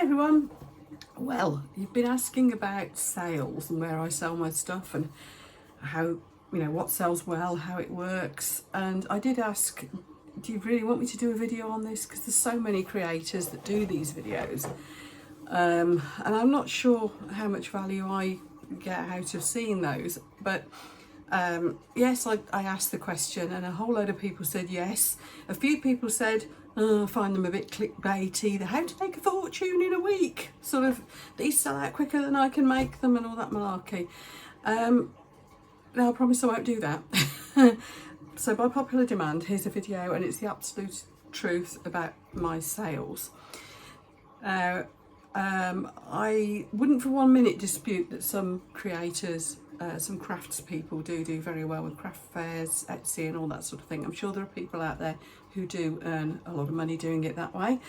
Hi everyone. Well, you've been asking about sales and where I sell my stuff and how, what sells well, how it works. And I did ask, do you really want me to do a video on this? Because there's so many creators that do these videos. And I'm not sure how much value I get out of seeing those. But yes, I asked the question and a whole load of people said yes. A few people said, I find them a bit clickbaity. The how to make a fortune in a week. Sort of, these sell out quicker than I can make them and all that malarkey. Now I promise I won't do that. So by popular demand, here's a video and it's the absolute truth about my sales. Now, I wouldn't for 1 minute dispute that some creators, some crafts people do very well with craft fairs, Etsy and all that sort of thing. I'm sure there are people out there who do earn a lot of money doing it that way.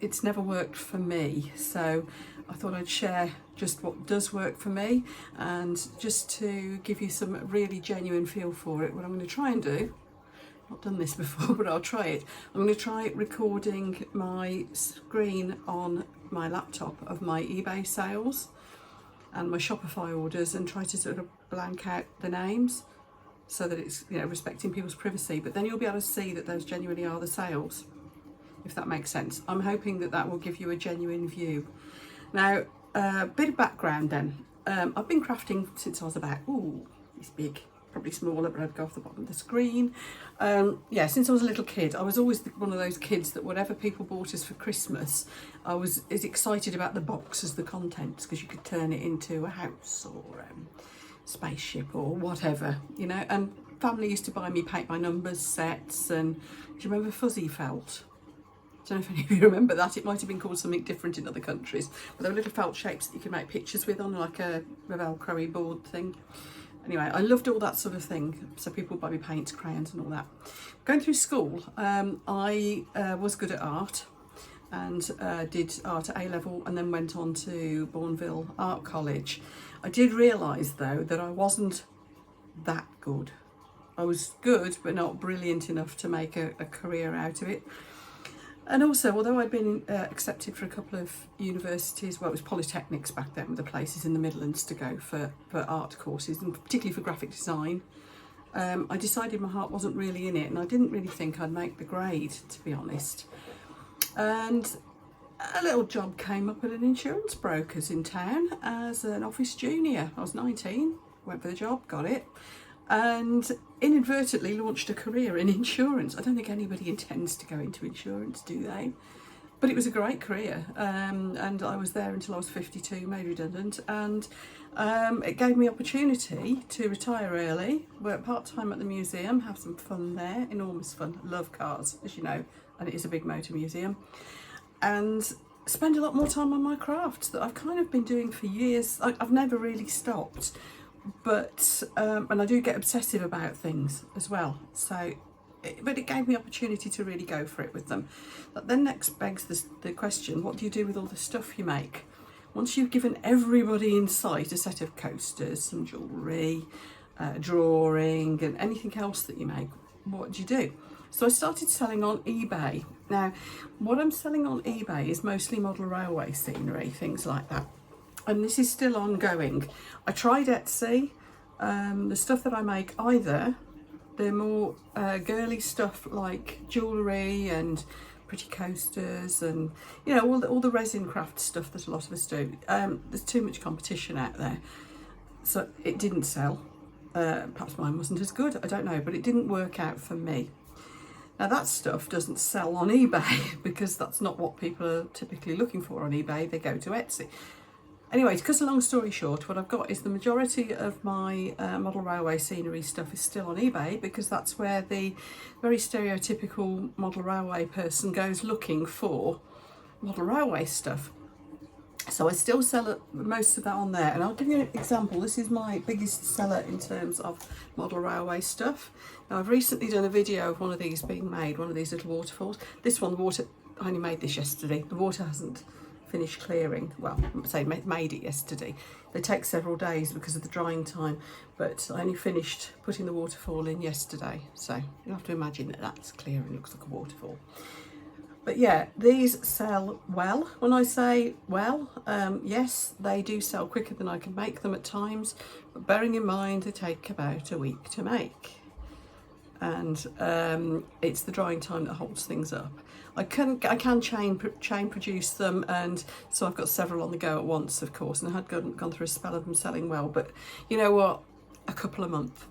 It's never worked for me, so I thought I'd share just what does work for me and just to give you some really genuine feel for it. What I'm going to try and do, not done this before, but I'll try it. I'm going to try recording my screen on my laptop of my eBay sales and my Shopify orders and try to sort of blank out the names so that it's respecting people's privacy, but then you'll be able to see that those genuinely are the sales, if that makes sense. I'm hoping that that will give you a genuine view. Now, a bit of background then. I've been crafting since I was about, it's big, probably smaller, but I'd go off the bottom of the screen. Since I was a little kid, I was always one of those kids that whatever people bought us for Christmas, I was as excited about the box as the contents, because you could turn it into a house or spaceship or whatever, and family used to buy me paint by numbers sets. And do you remember fuzzy felt? I don't know if any of you remember that. It might have been called something different in other countries, but there were little felt shapes that you could make pictures with on like a Velcro board thing. Anyway, I loved all that sort of thing. So people buy me paints, crayons and all that. Going through school, I was good at art and did art at A-level and then went on to Bourneville Art College. I did realise though that I wasn't that good. I was good but not brilliant enough to make a career out of it. And also, although I'd been accepted for a couple of universities, well, it was polytechnics back then, were the places in the Midlands to go for art courses, and particularly for graphic design, I decided my heart wasn't really in it, and I didn't really think I'd make the grade, to be honest. And a little job came up at an insurance broker's in town as an office junior. I was 19, went for the job, got it, and inadvertently launched a career in insurance. I don't think anybody intends to go into insurance, do they? But it was a great career, and I was there until I was 52, made redundant, and it gave me opportunity to retire early, work part-time at the museum, have some fun there, enormous fun, love cars, as you know, and it is a big motor museum, and spend a lot more time on my craft that I've kind of been doing for years. I've never really stopped. But and I do get obsessive about things as well, but it gave me opportunity to really go for it with them. But then next begs the question, what do you do with all the stuff you make? Once you've given everybody in sight a set of coasters, some jewellery, drawing and anything else that you make, what do you do? So I started selling on eBay. Now, what I'm selling on eBay is mostly model railway scenery, things like that. And this is still ongoing. I tried Etsy. The stuff that I make, either they're more girly stuff like jewellery and pretty coasters and all the resin craft stuff that a lot of us do. There's too much competition out there, so it didn't sell. Perhaps mine wasn't as good, I don't know, but it didn't work out for me. Now that stuff doesn't sell on eBay because that's not what people are typically looking for on eBay. They go to Etsy. Anyway, to cut a long story short, what I've got is the majority of my model railway scenery stuff is still on eBay because that's where the very stereotypical model railway person goes looking for model railway stuff. So I still sell most of that on there, and I'll give you an example. This is my biggest seller in terms of model railway stuff. Now I've recently done a video of one of these being made, one of these little waterfalls. This one, I only made this yesterday. The water hasn't finished clearing. Well, I say made it yesterday. They take several days because of the drying time, but I only finished putting the waterfall in yesterday. So you'll have to imagine that that's clear and looks like a waterfall. But yeah, these sell well. When I say well, yes, they do sell quicker than I can make them at times, but bearing in mind they take about a week to make. And it's the drying time that holds things up. I can chain produce them, and so I've got several on the go at once, of course, and I had gone through a spell of them selling well, but you know what, a couple a month.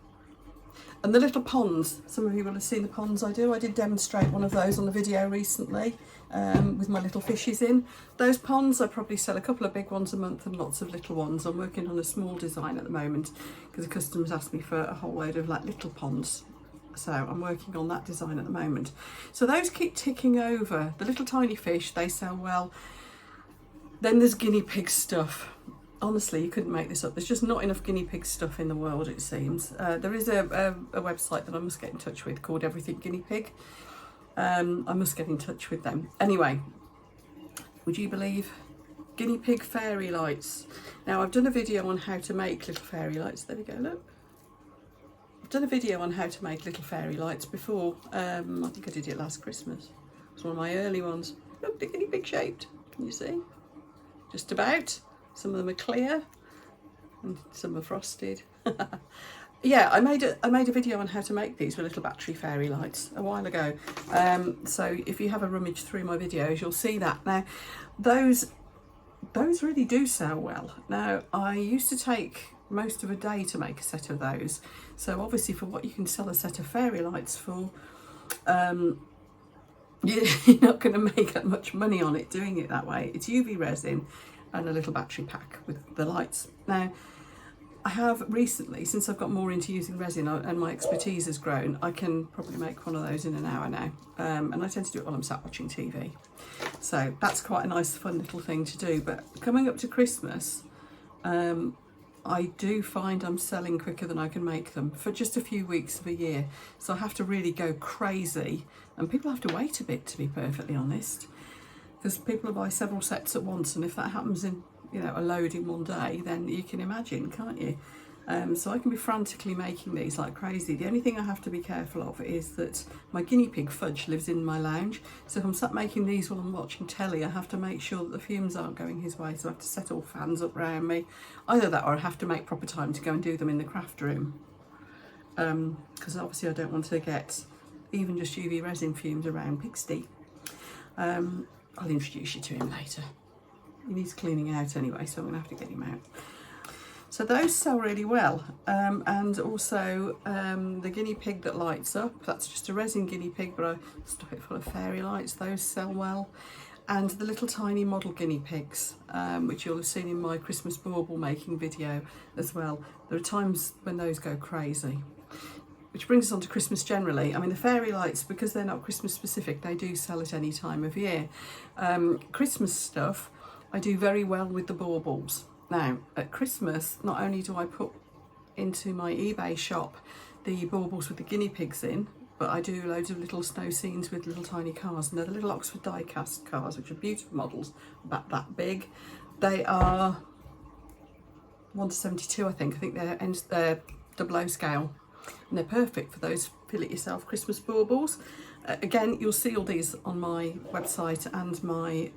And the little ponds, some of you will have seen the ponds I do. I did demonstrate one of those on the video recently with my little fishes in. Those ponds, I probably sell a couple of big ones a month and lots of little ones. I'm working on a small design at the moment because the customers asked me for a whole load of like little ponds. So I'm working on that design at the moment. So those keep ticking over. The little tiny fish, they sell well. Then there's guinea pig stuff. Honestly, you couldn't make this up. There's just not enough guinea pig stuff in the world, it seems. There is a website that I must get in touch with called Everything Guinea Pig. I must get in touch with them. Anyway, would you believe guinea pig fairy lights? Now, I've done a video on how to make little fairy lights. There we go, look. I've done a video on how to make little fairy lights before. I think I did it last Christmas. It was one of my early ones. Look, they're guinea pig shaped. Can you see? Just about. Some of them are clear and some are frosted. Yeah, I made a video on how to make these with little battery fairy lights a while ago. So if you have a rummage through my videos, you'll see that. Now, those really do sell well. Now, I used to take most of a day to make a set of those. So obviously for what you can sell a set of fairy lights for, you're not going to make that much money on it doing it that way. It's UV resin and a little battery pack with the lights. Now, I have recently, since I've got more into using resin and my expertise has grown, I can probably make one of those in an hour now. And I tend to do it while I'm sat watching TV. So that's quite a nice, fun little thing to do. But coming up to Christmas, I do find I'm selling quicker than I can make them for just a few weeks of a year. So I have to really go crazy. And people have to wait a bit, to be perfectly honest. Because people will buy several sets at once, and if that happens in, you know, a load in one day, then you can imagine, can't you? So I can be frantically making these like crazy. The only thing I have to be careful of is that my guinea pig Fudge lives in my lounge. So if I'm sat making these while I'm watching telly, I have to make sure that the fumes aren't going his way. So I have to set all fans up around me. Either that, or I have to make proper time to go and do them in the craft room. Because obviously I don't want to get even just UV resin fumes around Pigsty. I'll introduce you to him later. He needs cleaning out anyway, so I'm going to have to get him out. So those sell really well. And also the guinea pig that lights up, that's just a resin guinea pig, but I stuff it full of fairy lights. Those sell well. And the little tiny model guinea pigs, which you'll have seen in my Christmas bauble making video as well. There are times when those go crazy. Which brings us on to Christmas generally. I mean, the fairy lights, because they're not Christmas specific, they do sell at any time of year. Christmas stuff, I do very well with the baubles. Now, at Christmas, not only do I put into my eBay shop the baubles with the guinea pigs in, but I do loads of little snow scenes with little tiny cars. And they're the little Oxford die-cast cars, which are beautiful models, about that big. They are 1:72, I think. I think they're 00 scale. And they're perfect for those feel-it-yourself Christmas baubles. Again, you'll see all these on my website and my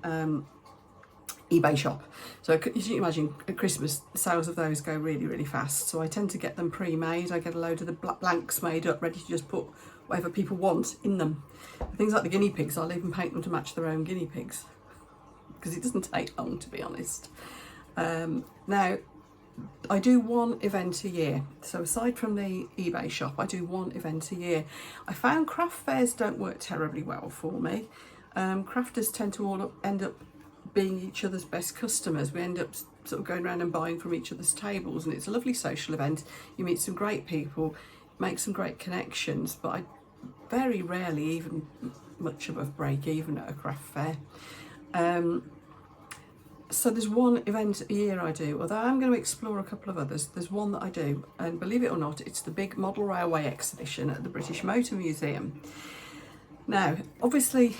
eBay shop. So as you can imagine, at Christmas, the sales of those go really, really fast. So I tend to get them pre-made. I get a load of the blanks made up, ready to just put whatever people want in them. Things like the guinea pigs, I'll even paint them to match their own guinea pigs. Because it doesn't take long, to be honest. Now, I do one event a year. So aside from the eBay shop, I do one event a year. I found craft fairs don't work terribly well for me. Crafters tend to all end up being each other's best customers. We end up sort of going around and buying from each other's tables, and it's a lovely social event. You meet some great people, make some great connections, but I very rarely even much above break even at a craft fair. So there's one event a year I do, although I'm going to explore a couple of others. There's one that I do, and believe it or not, it's the big model railway exhibition at the British Motor Museum. Now, obviously,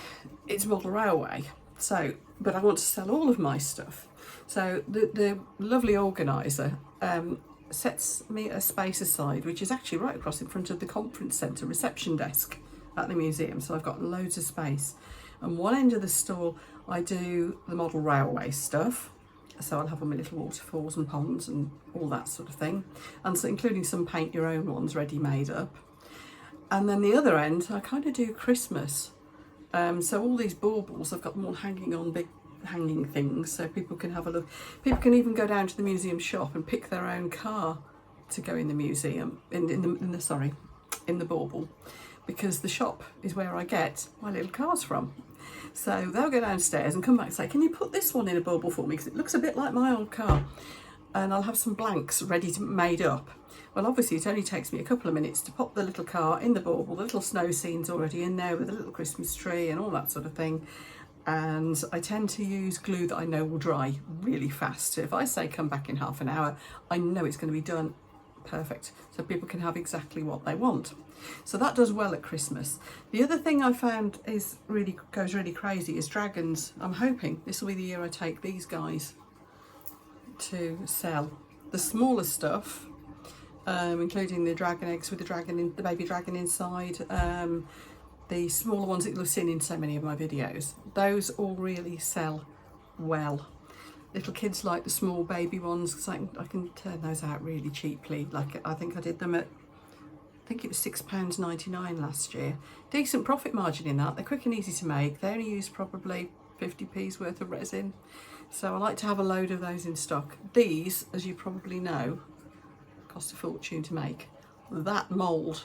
it's model railway, but I want to sell all of my stuff. So the lovely organiser sets me a space aside, which is actually right across in front of the conference centre reception desk at the museum. So I've got loads of space. And one end of the stall I do the model railway stuff, so I'll have all my little waterfalls and ponds and all that sort of thing, and so including some paint your own ones ready made up. And then the other end I kind of do Christmas, so all these baubles, I've got them all hanging on big hanging things so people can have a look. People can even go down to the museum shop and pick their own car to go in the museum, in the bauble, because the shop is where I get my little cars from. So they'll go downstairs and come back and say, can you put this one in a bauble for me, because it looks a bit like my old car. And I'll have some blanks ready to made up. Well, obviously it only takes me a couple of minutes to pop the little car in the bauble. The little snow scene's already in there with a little Christmas tree and all that sort of thing. And I tend to use glue that I know will dry really fast. So if I say come back in half an hour, I know it's going to be done perfect, so people can have exactly what they want. So that does well at Christmas. The other thing I found goes really crazy is dragons. I'm hoping this will be the year I take these guys to sell. The smaller stuff, including the dragon eggs with the baby dragon inside, the smaller ones that you'll have seen in so many of my videos, those all really sell well. Little kids like the small baby ones, because I can turn those out really cheaply. Like I think I did them at, I think it was £6.99 last year. Decent profit margin in that. They're quick and easy to make. They only use probably 50p's worth of resin. So I like to have a load of those in stock. These, as you probably know, cost a fortune to make. That mould,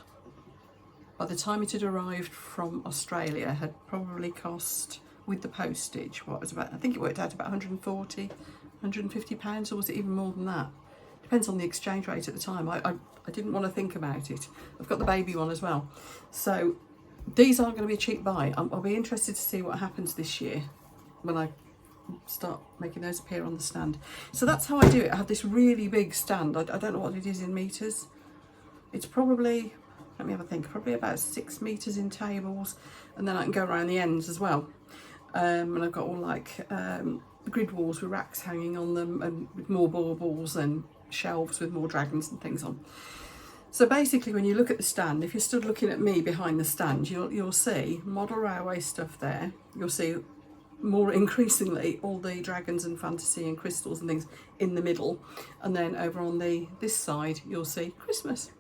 by the time it had arrived from Australia, had probably cost, with the postage, what was about, I think it worked out about 140, 150 pounds, or was it even more than that? Depends on the exchange rate at the time. I didn't want to think about it. I've got the baby one as well. So these aren't going to be a cheap buy. I'll be interested to see what happens this year when I start making those appear on the stand. So that's how I do it. I have this really big stand. I don't know what it is in metres. It's probably, let me have a think, probably about 6 metres in tables, and then I can go around the ends as well. And I've got all like grid walls with racks hanging on them, and with more baubles and shelves with more dragons and things on. So basically, when you look at the stand, if you're stood looking at me behind the stand, you'll see model railway stuff there. You'll see more increasingly all the dragons and fantasy and crystals and things in the middle, and then over on this side you'll see Christmas.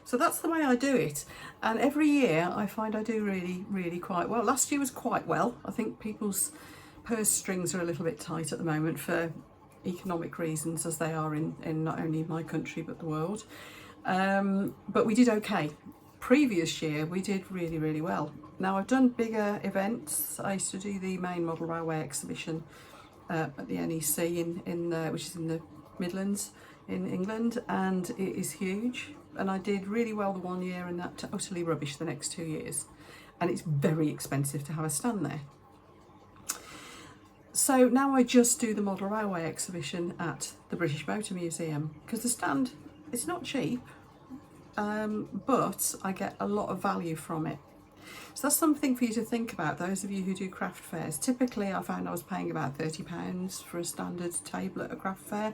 So that's the way I do it, and every year I find I do really quite well. Last year was quite well. I think people's purse strings are a little bit tight at the moment for economic reasons, as they are in not only my country but the world. But we did okay. Previous year we did really well. Now I've done bigger events. I used to do the main model railway exhibition at the NEC which is in the Midlands in England, and it is huge. And I did really well the one year, and that totally rubbish the next 2 years. And it's very expensive to have a stand there. So now I just do the model railway exhibition at the British Motor Museum, because the stand, it's not cheap, but I get a lot of value from it. So that's something for you to think about, those of you who do craft fairs. Typically I found I was paying about £30 for a standard table at a craft fair.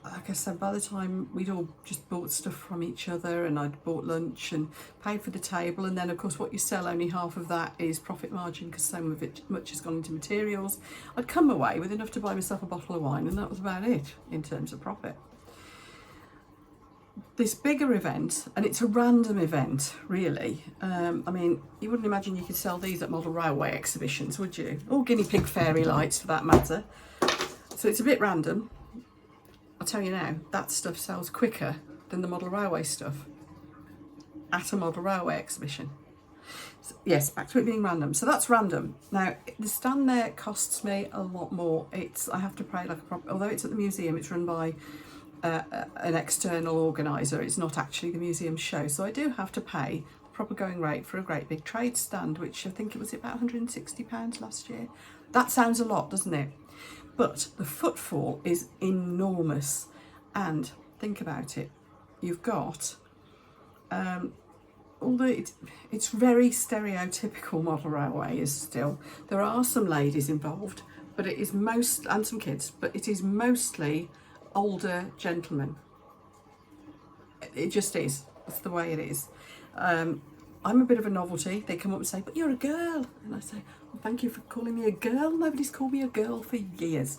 Like I said, by the time we'd all just bought stuff from each other, and I'd bought lunch and paid for the table, and then of course what you sell, only half of that is profit margin, because so much has gone into materials. I'd come away with enough to buy myself a bottle of wine, and that was about it in terms of profit. This bigger event, and it's a random event really, I mean, you wouldn't imagine you could sell these at model railway exhibitions, would you? Or guinea pig fairy lights for that matter. So it's a bit random. I'll tell you now, that stuff sells quicker than the model railway stuff at a model railway exhibition. So, yes, back to it being random. So that's random. Now, the stand there costs me a lot more. I have to pay like although it's at the museum, it's run by an external organiser. It's not actually the museum show. So I do have to pay the proper going rate for a great big trade stand, which I think it was about £160 last year. That sounds a lot, doesn't it? But the footfall is enormous, and think about it. You've got, although it's very stereotypical model railway is still, there are some ladies involved, but it is and some kids, but it is mostly older gentlemen. It just is. That's the way it is. I'm a bit of a novelty. They come up and say, but you're a girl. And I say, well, thank you for calling me a girl. Nobody's called me a girl for years.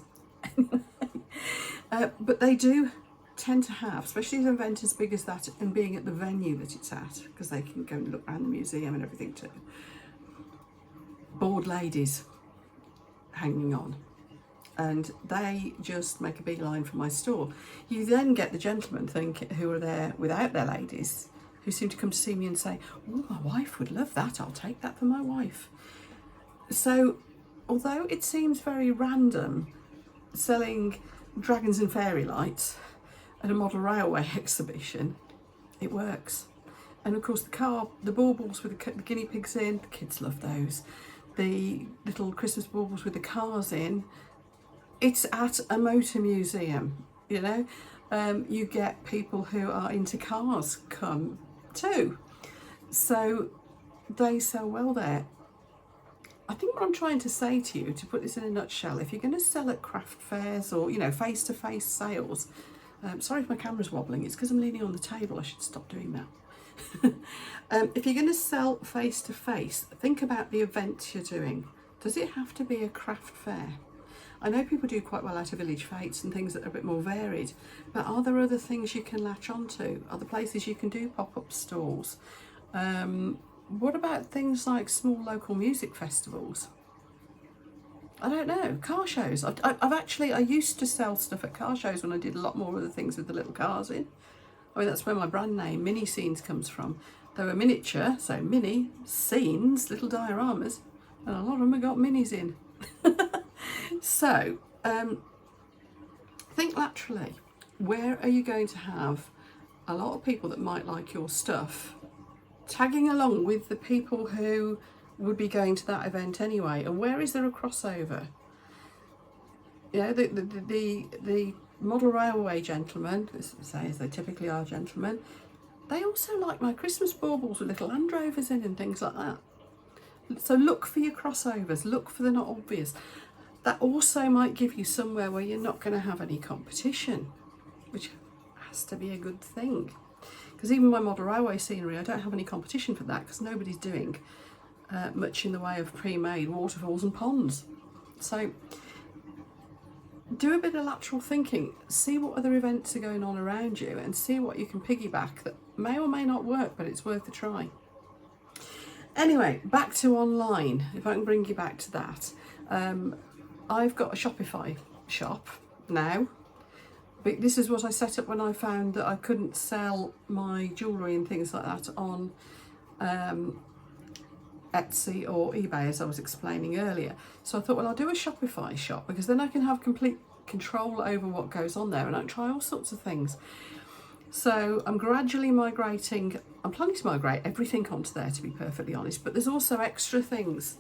But they do tend to have, especially an event as big as that and being at the venue that it's at, because they can go and look around the museum and everything too, bored ladies hanging on. And they just make a beeline for my store. You then get the gentlemen who are there without their ladies, who seem to come to see me and say, oh, my wife would love that, I'll take that for my wife. So although it seems very random selling dragons and fairy lights at a model railway exhibition, it works. And of course the baubles with the guinea pigs in, the kids love those. The little Christmas baubles with the cars in, it's at a motor museum, you know. You get people who are into cars come too. So they sell well there. I think what I'm trying to say to you, to put this in a nutshell, if you're going to sell at craft fairs or, you know, face-to-face sales, sorry if my camera's wobbling, it's because I'm leaning on the table, I should stop doing that. If you're going to sell face-to-face, think about the event you're doing. Does it have to be a craft fair? I know people do quite well out of village fetes and things that are a bit more varied, but are there other things you can latch onto? Are there places you can do pop-up stalls? What about things like small local music festivals? I don't know, car shows. I used to sell stuff at car shows when I did a lot more of the things with the little cars in. I mean, that's where my brand name, Mini Scenes, comes from. They were miniature, so mini, scenes, little dioramas, and a lot of them have got minis in. So, think laterally. Where are you going to have a lot of people that might like your stuff tagging along with the people who would be going to that event anyway? And where is there a crossover? You know, the model railway gentlemen, say as they typically are gentlemen, they also like my Christmas baubles with little Land Rovers in and things like that. So look for your crossovers, look for the not obvious. That also might give you somewhere where you're not going to have any competition, which has to be a good thing. Because even my model railway scenery, I don't have any competition for that because nobody's doing much in the way of pre-made waterfalls and ponds. So do a bit of lateral thinking, see what other events are going on around you and see what you can piggyback that may or may not work, but it's worth a try. Anyway, back to online, if I can bring you back to that. I've got a Shopify shop now. But this is what I set up when I found that I couldn't sell my jewellery and things like that on Etsy or eBay, as I was explaining earlier. So I thought, well, I'll do a Shopify shop because then I can have complete control over what goes on there and I can try all sorts of things. So I'm gradually migrating, I'm planning to migrate everything onto there, to be perfectly honest, but there's also extra things,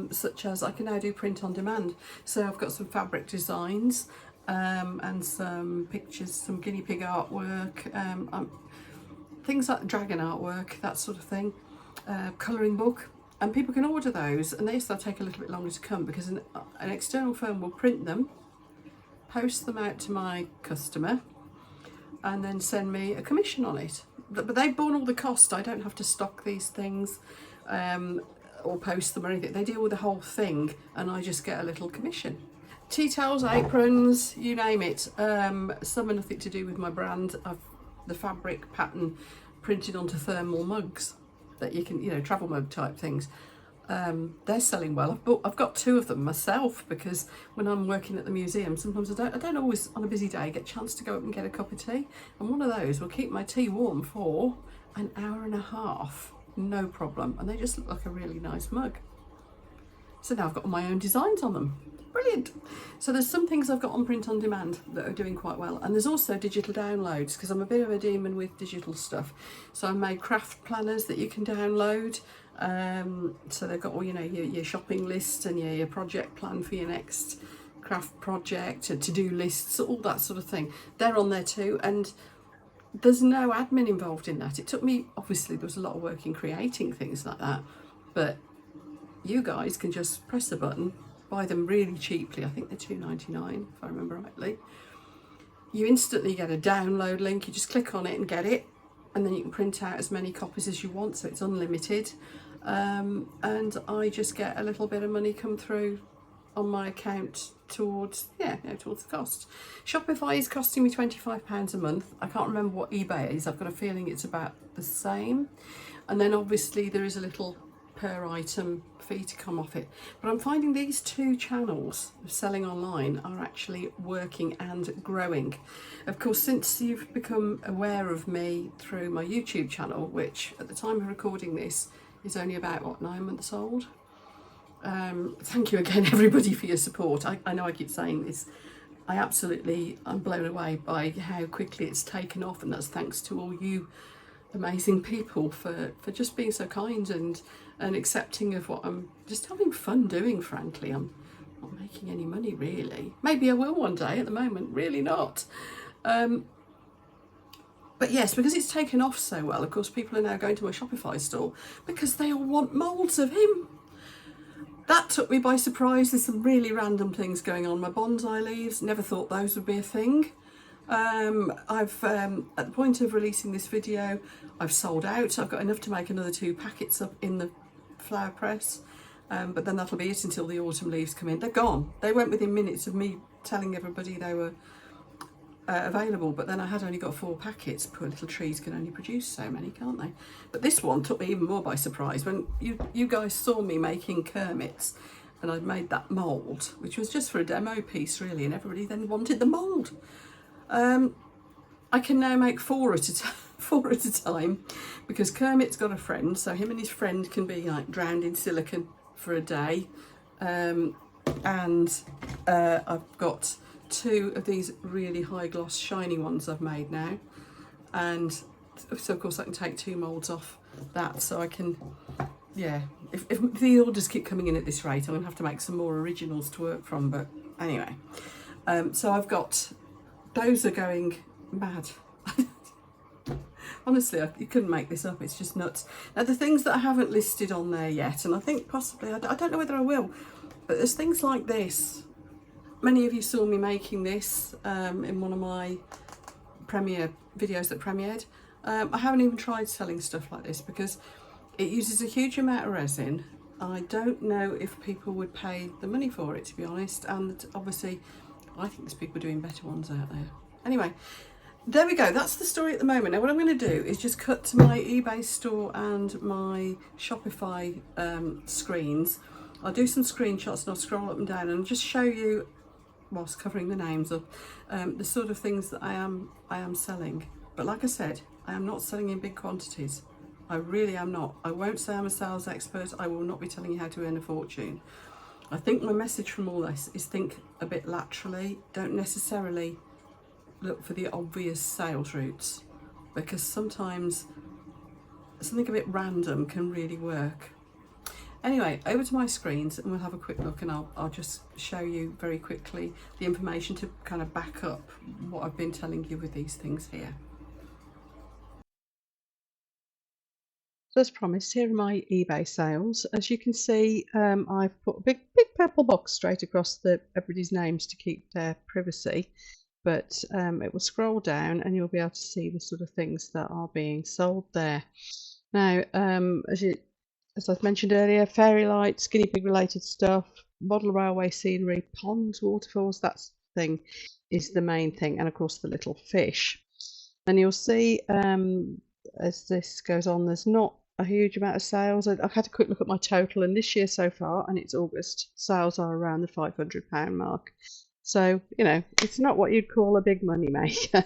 such as I can now do print on demand. So I've got some fabric designs and some pictures, some guinea pig artwork, things like dragon artwork, that sort of thing, colouring book, and people can order those, and they'll take a little bit longer to come because an external firm will print them, post them out to my customer, and then send me a commission on it. But they've borne all the cost. I don't have to stock these things or post them or anything. They deal with the whole thing and I just get a little commission. Tea towels, aprons, you name it. Some are nothing to do with my brand. I've the fabric pattern printed onto thermal mugs that you can, you know, travel mug type things. They're selling well. I've got 2 of them myself because when I'm working at the museum, sometimes I don't always on a busy day get a chance to go up and get a cup of tea, and one of those will keep my tea warm for an hour and a half, no problem, and they just look like a really nice mug. So now I've got my own designs on them. Brilliant. So there's some things I've got on print on demand that are doing quite well, and there's also digital downloads because I'm a bit of a demon with digital stuff. So I made craft planners that you can download. So they've got all, you know, your shopping list and your project plan for your next craft project, and to-do lists, all that sort of thing. They're on there too, and there's no admin involved in that. It took me, obviously there was a lot of work in creating things like that, but you guys can just press a button, buy them really cheaply. I think they're $2.99 if I remember rightly. You instantly get a download link, you just click on it and get it. and then you can print out as many copies as you want, so it's unlimited. And I just get a little bit of money come through on my account towards towards the cost. Shopify is costing me £25 a month. I can't remember what eBay is. I've got a feeling it's about the same. And then obviously there is a little per item fee to come off it. But I'm finding these two channels of selling online are actually working and growing. Of course, since you've become aware of me through my YouTube channel, which at the time of recording this is only about, what, 9 months old? Thank you again, everybody, for your support. I know I keep saying this. I'm blown away by how quickly it's taken off, and that's thanks to all you amazing people for just being so kind and accepting of what I'm just having fun doing. Frankly, I'm not making any money really. Maybe I will one day. At the moment, really not. But yes, because it's taken off so well, of course, people are now going to my Shopify store because they all want moulds of him. That took me by surprise. There's some really random things going on. My bonsai leaves, never thought those would be a thing. I've at the point of releasing this video, I've sold out. I've got enough to make another 2 packets up in the flower press, but then that'll be it until the autumn leaves come in. They're gone. They went within minutes of me telling everybody they were available, but then I had only got 4 packets. Poor little trees can only produce so many, can't they? But this one took me even more by surprise. When you guys saw me making Kermits, and I'd made that mould, which was just for a demo piece really, and everybody then wanted the mould. I can now make 4 at a time, because Kermit's got a friend, so him and his friend can be like drowned in silicone for a day. And I've got 2 of these really high gloss shiny ones I've made now, and so of course I can take 2 moulds off that, so I can, if the orders keep coming in at this rate, I'm gonna have to make some more originals to work from. But anyway, so I've got, those are going mad. Honestly, you couldn't make this up. It's just nuts. Now, the things that I haven't listed on there yet, and I think possibly, I don't know whether I will, but there's things like this. Many of you saw me making this in one of my premiere videos that premiered. I haven't even tried selling stuff like this because it uses a huge amount of resin. I don't know if people would pay the money for it, to be honest, and obviously I think there's people doing better ones out there. Anyway, there we go. That's the story at the moment. Now what I'm going to do is just cut to my eBay store and my Shopify screens. I'll do some screenshots and I'll scroll up and down and just show you, whilst covering the names up, the sort of things that I am selling. But like I said, I am not selling in big quantities. I really am not. I won't say I'm a sales expert. I will not be telling you how to earn a fortune. I think my message from all this is think a bit laterally. Don't necessarily look for the obvious sales routes, because sometimes something a bit random can really work. Anyway, over to my screens and we'll have a quick look, and I'll just show you very quickly the information to kind of back up what I've been telling you with these things here. So as promised, here are my eBay sales. As you can see, I've put a big purple box straight across everybody's names to keep their privacy, but it will scroll down and you'll be able to see the sort of things that are being sold there. Now, as I've mentioned earlier, fairy lights, guinea pig related stuff, model railway scenery, ponds, waterfalls, that thing is the main thing, and of course the little fish. And you'll see as this goes on, there's not a huge amount of sales. I've had a quick look at my total, and this year so far, and it's August, sales are around the £500 mark. So, you know, it's not what you'd call a big money maker.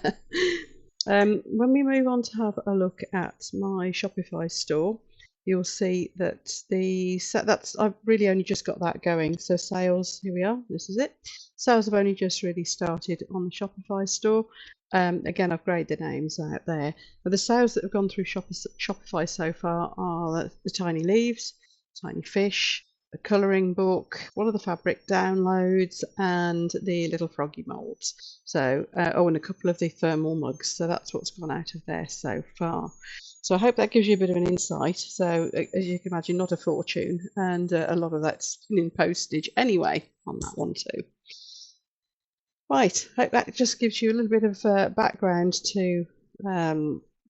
When we move on to have a look at my Shopify store, you'll see that I've really only just got that going. So sales, here we are, this is it. Sales have only just really started on the Shopify store. Again, I've grayed the names out there. But the sales that have gone through Shopify so far are the tiny leaves, tiny fish, the colouring book, one of the fabric downloads, and the little froggy moulds. So, and a couple of the thermal mugs. So that's what's gone out of there so far. So I hope that gives you a bit of an insight. So as you can imagine, not a fortune, and a lot of that's in postage anyway on that one too. Right, hope that just gives you a little bit of background to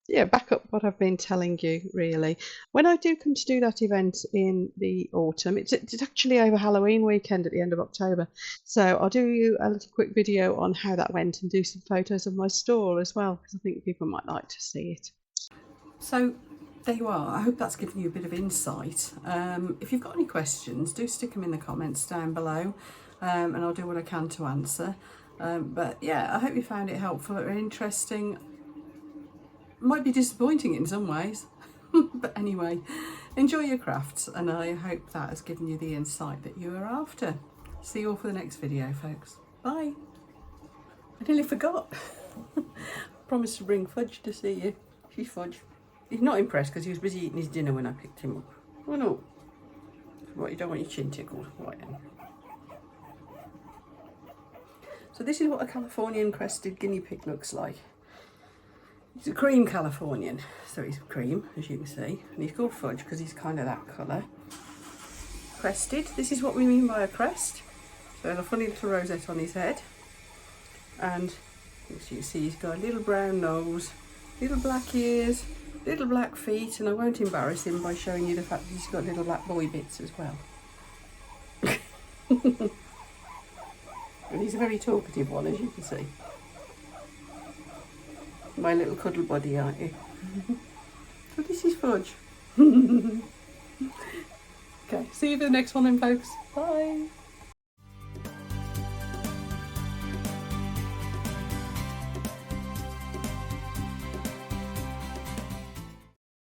yeah, back up what I've been telling you, really. When I do come to do that event in the autumn, it's actually over Halloween weekend at the end of October. So I'll do you a little quick video on how that went and do some photos of my store as well, because I think people might like to see it. So there you are. I hope that's given you a bit of insight. If you've got any questions, do stick them in the comments down below, and I'll do what I can to answer. But yeah, I hope you found it helpful or interesting. Might be disappointing in some ways, but anyway, enjoy your crafts, and I hope that has given you the insight that you are after. See you all for the next video, folks. Bye. I nearly forgot. Promised to bring Fudge to see you. She's Fudge. He's not impressed because he was busy eating his dinner when I picked him up. Oh no. Right, you don't want your chin tickled. Right then. So this is what a Californian crested guinea pig looks like. He's a cream Californian, so he's cream, as you can see, and he's called Fudge because he's kind of that colour. Crested, this is what we mean by a crest. So there's a funny little rosette on his head, and as you can see, he's got a little brown nose, little black ears, little black feet, and I won't embarrass him by showing you the fact that he's got little black boy bits as well. And he's a very talkative one, as you can see. My little cuddle buddy, aren't you? So this is Fudge. Okay, see you for the next one then, folks. Bye.